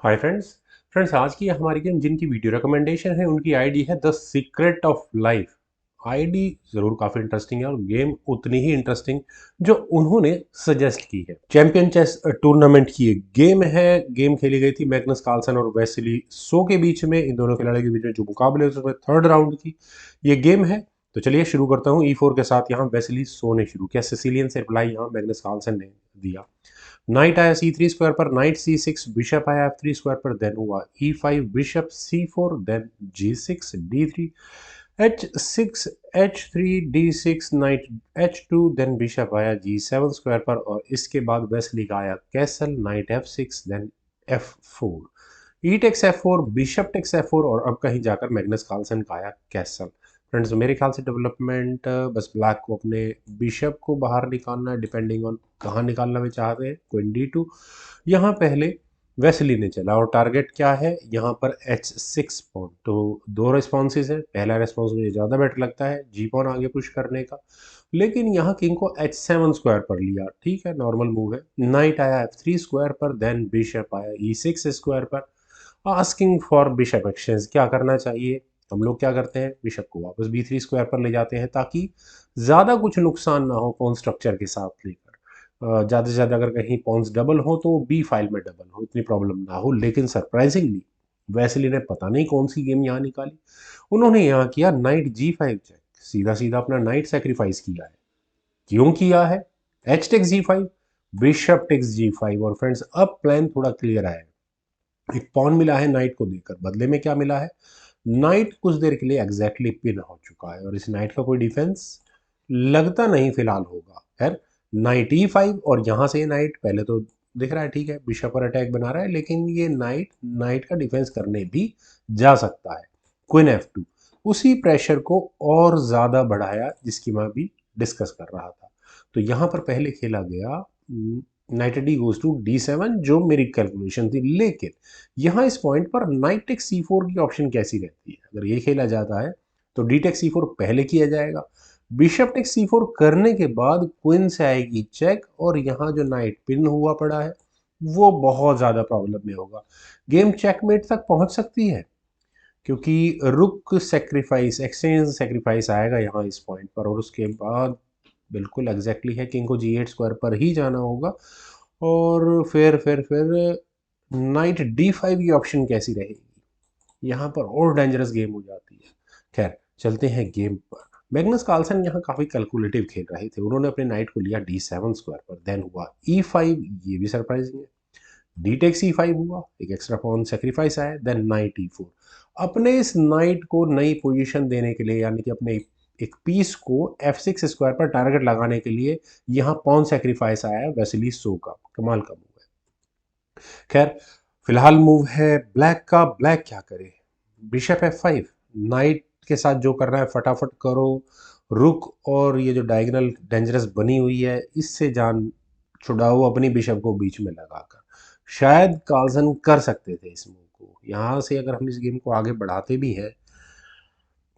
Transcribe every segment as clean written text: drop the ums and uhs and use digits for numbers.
Hi friends आज की हमारी गेम जिनकी वीडियो रिकमेंडेशन है उनकी आईडी है the secret of life. ID ज़रूर काफ़ी इंटरेस्टिंग है और गेम उतनी ही इंटरेस्टिंग जो उन्होंने सजेस्ट की है। चैंपियन चेस टूर्नामेंट की एक गेम है। गेम खेली गई थी मैग्नस कार्लसन और वेसिली सो के बीच में। इन दोनों खिलाड़ियों के बीच में जो मुकाबले उसमें थर्ड राउंड की ये गेम है। तो चलिए शुरू करता हूँ। E4 के साथ यहाँ वेसिली सो ने शुरू किया। सिसिलियन से रिप्लाई यहाँ मैग्नस कार्लसन ने दिया। नाइट आया C3 स्क्वायर पर, नाइट C6, बिशप आया F3 स्क्वायर पर, देन हुआ E5, bishop C4, then G6, D3, H6, H3, D6, knight H2, then bishop आया G7 स्क्वायर पर और इसके बाद वेस्ली का आया castle, knight F6, then F4, E takes F4, bishop takes F4 और अब कहीं जाकर मैग्नस कार्लसन का आया कैसल। फ्रेंड्स मेरे ख्याल से डेवलपमेंट बस ब्लैक को अपने बिशप को बाहर निकालना है, डिपेंडिंग ऑन कहाँ निकालना वे चाहते हैं। क्वीन D2 यहाँ पहले वेस्ली ने चला और टारगेट क्या है यहाँ पर H6 पॉन। तो दो रिस्पॉन्सेज है। पहला रिस्पॉन्स मुझे ज़्यादा बेटर लगता है जी पॉन आगे पुश करने का, लेकिन यहाँ किंग को H7 स्क्वायर पर लिया। ठीक है, नॉर्मल मूव है। नाइट आया F3 स्क्वायर पर, देन बिशप आया E6 स्क्वायर पर, आस्किंग फॉर बिशप एक्सचेंज। क्या करना चाहिए? हम लोग क्या करते हैं, बिशप को वापस B3 स्क्वायर पर ले जाते हैं ताकि ज़्यादा कुछ नुकसान ना हो पॉन स्ट्रक्चर के साथ लेकर। ज़्यादा से ज़्यादा अगर कहीं पॉन्स डबल हो तो बी फाइल में डबल हो, इतनी प्रॉब्लम ना हो। लेकिन सरप्राइजिंगली वैसिली ने पता नहीं कौन सी गेम यहाँ निकाली। उन्होंने यहाँ किया नाइट G5 चेक। सीधा सीधा अपना नाइट सेक्रीफाइस किया है। क्यों किया है? H takes G5, bishop takes G5 और फ्रेंड्स अब प्लान थोड़ा क्लियर आया है। एक पॉन मिला है नाइट को देकर, बदले में क्या मिला है? नाइट कुछ देर के लिए एग्जैक्टली पिन हो चुका है और इस नाइट का कोई डिफेंस लगता नहीं फिलहाल होगा। खैर नाइट E5 और यहाँ से नाइट पहले तो दिख रहा है, ठीक है बिशप पर अटैक बना रहा है, लेकिन ये नाइट नाइट का डिफेंस करने भी जा सकता है। क्वीन F2 उसी प्रेशर को और ज़्यादा बढ़ाया जिसकी मैं अभी डिस्कस कर रहा था। तो यहाँ पर पहले खेला गया night D goes to D7 जो मेरी कैलकुलेशन थी, लेकिन यहाँ इस पॉइंट पर नाइट टेक C4 की ऑप्शन कैसी रहती है? अगर ये खेला जाता है तो डी टेक C4 पहले किया जाएगा। बिशप टेक C4 करने के बाद क्वीन से आएगी चेक और यहाँ जो नाइट पिन हुआ पड़ा है वो बहुत ज़्यादा प्रॉब्लम में होगा। गेम चेकमेट तक पहुंच सकती है क्योंकि रुक सेक्रीफाइस, एक्सचेंज सेक्रीफाइस आएगा यहाँ इस पॉइंट पर और उसके बाद बिल्कुल एग्जैक्टली है किंग को G8 स्क्वायर पर ही जाना होगा। और फिर नाइट D5 की ऑप्शन कैसी रहेगी? यहाँ पर और डेंजरस गेम हो जाती है। खैर चलते हैं गेम पर। मैग्नस कार्लसन यहाँ काफ़ी कैलकुलेटिव खेल रहे थे। उन्होंने अपने नाइट को लिया D7 स्क्वायर पर, देन हुआ E5, ये भी सरप्राइजिंग है। डी टेक C5 हुआ, एक एक्स्ट्रा पॉन सेक्रीफाइस आया, देन नाइट E4। अपने इस नाइट को नई पोजीशन देने के लिए, यानी कि अपने एक पीस को F6 स्क्वायर पर टारगेट लगाने के लिए यहाँ पॉन सेक्रीफाइस आया है वेसिली सो का। कमाल का मूव है। खैर फिलहाल मूव है ब्लैक का। ब्लैक क्या करे? बिशप F5, नाइट के साथ जो करना है फटाफट करो। रुक और ये जो डायगोनल डेंजरस बनी हुई है इससे जान छुड़ाओ अपनी बिशप को बीच में लगाकर। शायद कार्लसन कर सकते थे इस मूव को। यहाँ से अगर हम इस गेम को आगे बढ़ाते भी हैं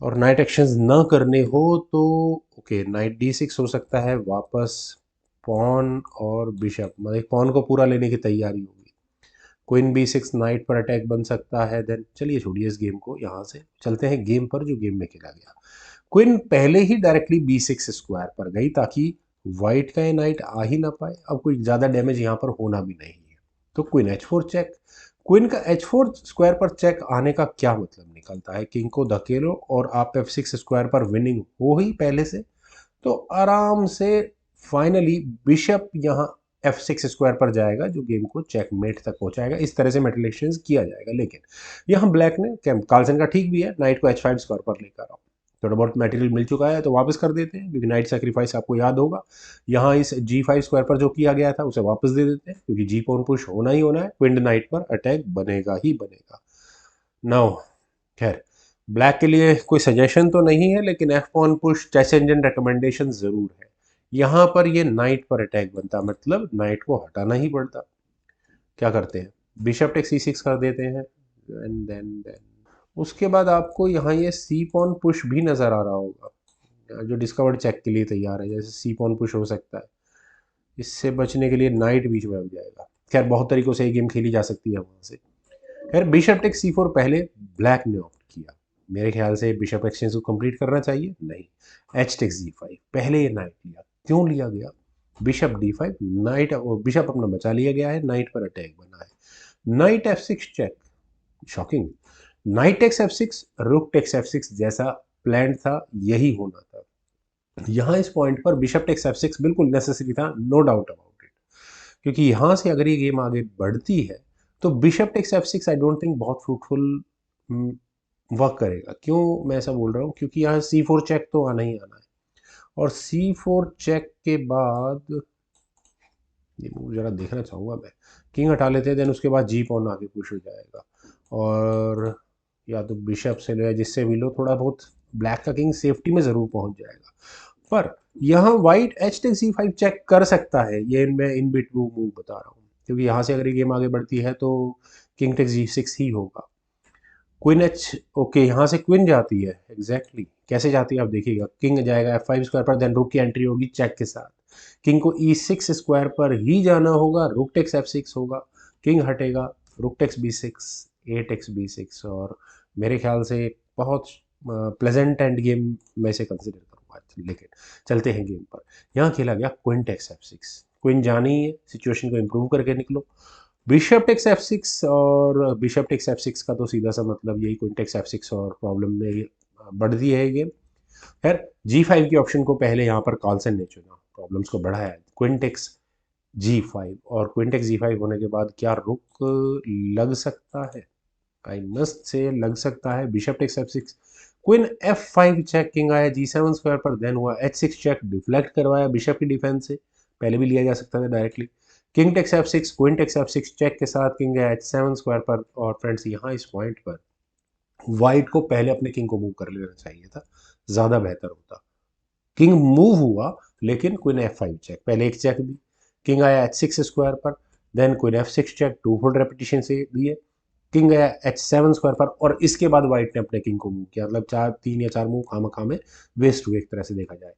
और नाइट एक्शंस न करने हो तो ओके, नाइट D6 हो सकता है वापस। पॉन और बिशप, मतलब एक पॉन को पूरा लेने की तैयारी होगी। क्वीन B6, नाइट पर अटैक बन सकता है। देन चलिए छोड़िए इस गेम को, यहाँ से चलते हैं गेम पर जो गेम में खेला गया। क्वीन पहले ही डायरेक्टली B6 स्क्वायर पर गई ताकि वाइट का ये नाइट आ ही ना पाए। अब कोई ज़्यादा डैमेज यहाँ पर होना भी नहीं है। तो क्वीन H4 चेक। क्वीन का H4 स्क्वायर पर चेक आने का क्या मतलब निकलता है? किंग को धकेलो और आप F6 स्क्वायर पर विनिंग हो ही पहले से, तो आराम से फाइनली बिशप यहाँ F6 स्क्वायर पर जाएगा जो गेम को चेकमेट तक पहुंचाएगा। इस तरह से मेटल किया जाएगा। लेकिन यहाँ ब्लैक ने, कार्लसन का ठीक भी है, नाइट को H5 स्क्वायर पर लेकर आओ। थोड़ा बहुत मटेरियल मिल चुका है तो वापस कर देते हैं क्योंकि नाइट सेक्रीफाइस आपको याद होगा। यहाँ इस G5 स्क्वायर पर जो किया गया था उसे वापस दे देते हैं क्योंकि जी पॉन पुश होना ही होना है। क्वीन नाइट पर अटैक बनेगा ही बनेगा। नाउ खैर ब्लैक के लिए कोई सजेशन तो नहीं है, लेकिन F pawn push chess engine recommendation जरूर है। यहाँ पर ये नाइट पर अटैक बनता, मतलब नाइट को हटाना ही पड़ता। क्या करते हैं? बिशप टेक C6 कर देते हैं एंड देन उसके बाद आपको यहाँ ये सी पॉन पुश भी नजर आ रहा होगा जो डिस्कवर्ड चेक के लिए तैयार है। जैसे सी पॉन पुश हो सकता है, इससे बचने के लिए नाइट बीच में आ जाएगा। खैर बहुत तरीकों से ये गेम खेली जा सकती है वहाँ से। फिर बिशप टेक C4 पहले ब्लैक ने ऑप्ट किया, मेरे ख्याल से बिशप एक्सचेंज को कंप्लीट करना चाहिए, नहीं। एच टेक G5 पहले ये नाइट लिया, क्यों लिया गया? बिशप D5, नाइट बिशप अपना बचा लिया गया है, नाइट पर अटैक बना है। Knight F6 check, shocking. Knight takes F6, rook takes F6 जैसा प्लान था, यही होना था। यहाँ इस पॉइंट पर बिशप टेक्स F6 बिल्कुल नेसेसरी था, नो डाउट अबाउट इट, क्योंकि यहाँ से अगर ये गेम आगे बढ़ती है तो bishop takes F6 I don't think बहुत फ्रूटफुल वर्क करेगा। क्यों मैं ऐसा बोल रहा हूँ? क्योंकि यहाँ C4 चेक तो आना ही आना है, और C4 चेक के बाद ये मूव जरा देखना चाहूँगा मैं। किंग हटा लेते हैं, देन उसके बाद जी पॉन आगे पुश हो जाएगा, और या तो बिशप से लो या जिससे भी लो, थोड़ा बहुत ब्लैक का किंग सेफ्टी में ज़रूर पहुंच जाएगा। पर यहाँ white H take C5 check कर सकता है, ये मैं इन बिट मूव बता रहा हूँ, क्योंकि यहाँ से अगर ये गेम आगे बढ़ती है तो किंग टेक G6 ही होगा। क्वीन एच, ओके, यहाँ से क्वीन जाती है, एग्जैक्टली कैसे जाती है आप देखिएगा। किंग जाएगा F5 स्क्वायर पर, देन रुक की एंट्री होगी चेक के साथ। किंग को E6 स्क्वायर पर ही जाना होगा, रुक टेक्स F6 होगा, किंग हटेगा, रुक टेक्स B6, ए टेक्स B6, और मेरे ख्याल से बहुत प्लेजेंट एंड गेम मैं इसे कंसिडर करूँगा। लेकिन चलते हैं गेम पर। यहाँ खेला गया क्वीन टेक्स F6, क्वीन जानी है, सिचुएशन को इम्प्रूव करके निकलो। बिशप टेक्स F6, और बिशप टेक्स F6 का तो सीधा सा मतलब यही क्वीन टेक्स F6 और प्रॉब्लम में बढ़ती है गेम। खैर G5 की ऑप्शन को पहले यहाँ पर कार्लसन ने चुना, प्रॉब्लम्स को बढ़ाया। क्वीन टेक्स G5, और क्वीन टेक्स G5 होने के बाद क्या रुक लग सकता है? आई मस्ट से लग सकता है। Bishop takes F6, queen F5 check, king आया G7 स्क्वायर पर, देन हुआ H6 चेक, डिफ्लेक्ट करवाया बिशप की डिफेंस से, पहले भी लिया जा सकता था directly. King takes F6, queen takes F6 check के साथ किंग है H7 स्क्वायर पर, और फ्रेंड्स यहाँ इस पॉइंट पर वाइट को पहले अपने किंग को मूव कर लेना चाहिए था, ज़्यादा बेहतर होता। किंग मूव हुआ, लेकिन क्वीन F5 चेक, पहले एक चेक दी, किंग आया H6 स्क्वायर पर, then queen F6 check, two fold repetition से दिए, किंग गया H7 स्क्वायर पर, और इसके बाद व्हाइट ने अपने किंग को मूव किया, मतलब 3 या 4 मूव खामा में वेस्ट हुए एक तरह से देखा जाए।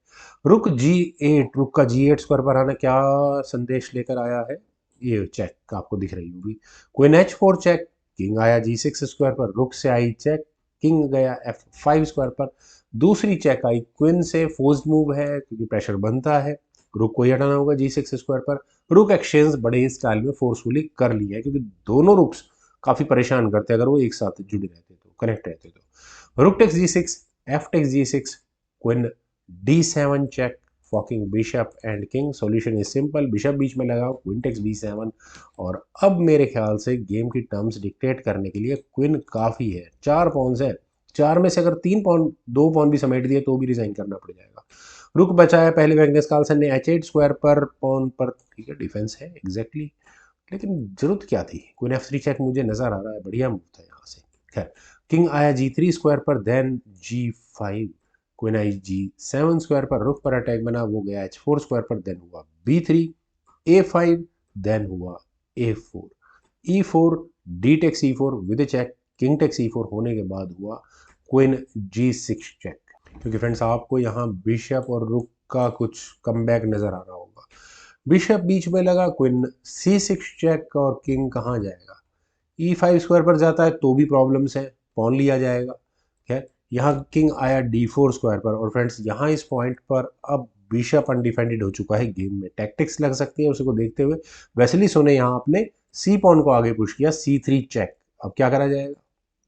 रुक G8, रुक का G8 स्क्वायर पर आना क्या संदेश लेकर आया है? ये चेक आपको दिख रही होगी। क्वीन H4 चेक, किंग आया G6 स्क्वायर पर, रुक से आई चेक, किंग गया F5 स्क्वायर पर, दूसरी चेक आई क्वीन से, फोर्स्ड मूव है क्योंकि प्रेशर बनता है, रुक को ही हटाना होगा G6 स्क्वायर पर। रुक एक्सचेंज बड़े ही स्टाइल में फोर्सफुली कर लिया है, क्योंकि दोनों रुक्स काफ़ी परेशान करते अगर वो एक साथ जुड़े रहते तो, कनेक्ट रहते तो। Rook takes G6, F takes G6, queen D7 check, forking bishop and king. Solution is simple, bishop बीच में लगाओ, क्वीन टेक्स B7, और अब मेरे ख्याल से गेम की टर्म्स डिक्टेट करने के लिए क्वीन काफ़ी है। 4 पॉन्स है, 4 में से अगर 3 पॉन, 2 पॉन भी समेट दिए तो भी रिजाइन करना पड़ जाएगा। रुक बचाया पहले मैग्नस कार्लसन ने H8 स्क्वायर पर, पॉन पर, ठीक है डिफेंस है एग्जैक्टली, लेकिन जरूरत क्या थी? क्वीन F3 चेक मुझे नजर आ रहा है, बढ़िया मूव था यहाँ से। खैर किंग आया G3 स्क्वायर पर, देन G5, क्वीन आई G7 स्क्वायर पर, रुक पर अटैक बना, वो गया H4 स्क्वायर पर, देन हुआ B3, A5, देन हुआ A4, E4, D take C4 with check, king take C4 होने के बाद हुआ क्वीन G6 चेक। क्योंकि फ्रेंड्स आपको यहाँ बिशप और रुक का कुछ कमबैक नजर आ रहा होगा। बिशप बीच में लगा, क्वीन C6 चेक, और किंग कहाँ जाएगा? E5 स्क्वायर पर जाता है तो भी प्रॉब्लम्स है, पॉन लिया जाएगा। खैर यहाँ किंग आया D4 स्क्वायर पर, और फ्रेंड्स यहाँ इस पॉइंट पर अब बिशप अनडिफेंडेड हो चुका है गेम में, टैक्टिक्स लग सकती है उसी को देखते हुए। वेस्लिस ने यहाँ अपने सी पॉन को आगे पुश किया, C3 चेक, अब क्या करा जाएगा?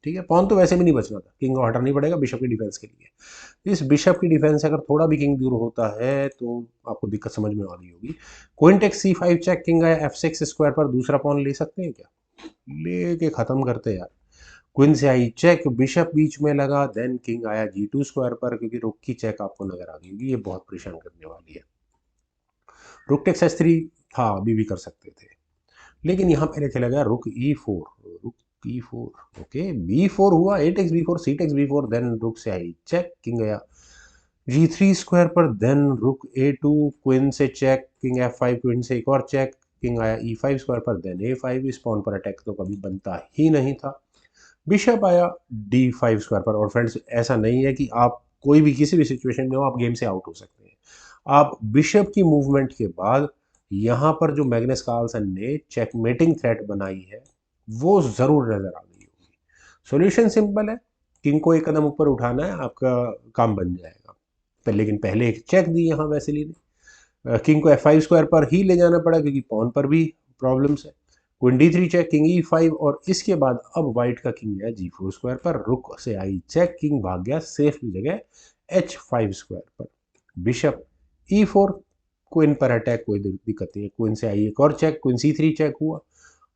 ठीक है, पॉन तो वैसे भी नहीं बचना था, किंग को हटाना ही पड़ेगा बिशप की डिफेंस के लिए। इस बिशप की डिफेंस से अगर थोड़ा भी किंग दूर होता है तो आपको दिक्कत समझ में आ रही होगी। Queen take C5 check, king आया F6 स्क्वायर पर, दूसरा पॉन ले सकते हैं क्या? लेके खत्म करते यार। क्वीन से आई चेक, बिशप बीच में लगा, देन किंग आया G2 स्क्वायर पर, क्योंकि रुक की चेक आपको नजर आ गई होगी, ये बहुत परेशान करने वाली है। रुक टेक्स H3 था, अभी भी कर सकते थे, लेकिन यहाँ पहले खेला गया रुक E4, रुक E4, ओके, B4 हुआ, A takes B4, C takes B4, then rook से आई चेक, किंग गया G3 स्क्वायर पर, देन रुक A2, क्वीन से चेक, किंग F5, क्वीन से एक और चेक, किंग आया E5 स्क्वायर पर, देन A5, इस पॉन पर अटैक तो कभी बनता ही नहीं था। बिशप आया D5 स्क्वायर पर, और फ्रेंड्स ऐसा नहीं है कि आप कोई भी किसी भी सिचुएशन में हो आप गेम से आउट हो सकते हैं। आप बिशप की मूवमेंट के बाद यहाँ पर जो मैग्नस कार्लसन ने चेकमेटिंग थ्रेट बनाई है वो जरूर नजर आ गई सॉल्यूशन सिंपल है, किंग को एक कदम ऊपर उठाना है, आपका काम बन जाएगा। लेकिन पहले एक चेक दी यहाँ वैसिली ने, किंग को F5 स्क्वायर पर ही ले जाना पड़ा क्योंकि पॉन पर भी प्रॉब्लम्स है। Queen D3 check, king E5 और इसके बाद अब वाइट का किंग गया G4 स्क्वायर पर, रुक से आई चेक, किंग भाग गया सेफ जगह H5 स्क्वायर पर। बिशप E4, क्वीन पर अटैक, कोई दिक्कत नहीं है, क्वीन से आई एक और चेक, क्वीन C3 चेक हुआ।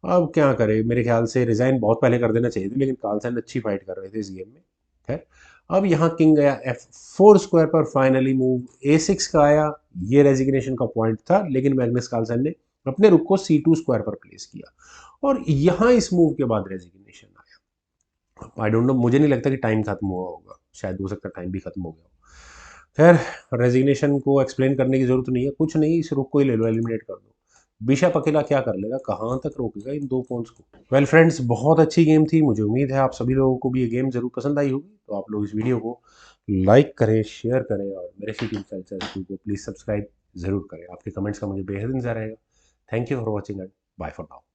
अब क्या करे, मेरे ख्याल से रिजाइन बहुत पहले कर देना चाहिए था, लेकिन कार्लसन अच्छी फाइट कर रहे थे इस गेम में। खैर, अब यहाँ किंग गया F4 स्क्वायर पर, फाइनली मूव A6 का आया, ये रेजिग्नेशन का पॉइंट था, लेकिन मैग्नस कार्लसन ने अपने रुक को C2 स्क्वायर पर प्लेस किया और यहाँ इस मूव के बाद रेजिग्नेशन आया। आई डोंट नो, मुझे नहीं लगता कि टाइम खत्म हुआ होगा, शायद हो सकता टाइम भी खत्म हो गया हो। खैर, रेजिग्नेशन को एक्सप्लेन करने की जरूरत नहीं है, कुछ नहीं, इस रुक को ही ले लो, एलिमिनेट कर दो। बिशप अकेला क्या कर लेगा, कहाँ तक रोकेगा इन दो पॉन्स को। वेल फ्रेंड्स, बहुत अच्छी गेम थी, मुझे उम्मीद है आप सभी लोगों को भी ये गेम जरूर पसंद आई होगी। तो आप लोग इस वीडियो को लाइक करें, शेयर करें और मेरे सिटी कल्चर को प्लीज़ सब्सक्राइब जरूर करें। आपके कमेंट्स का मुझे बेहद इंतजार रहेगा। Thank you for watching and bye for now.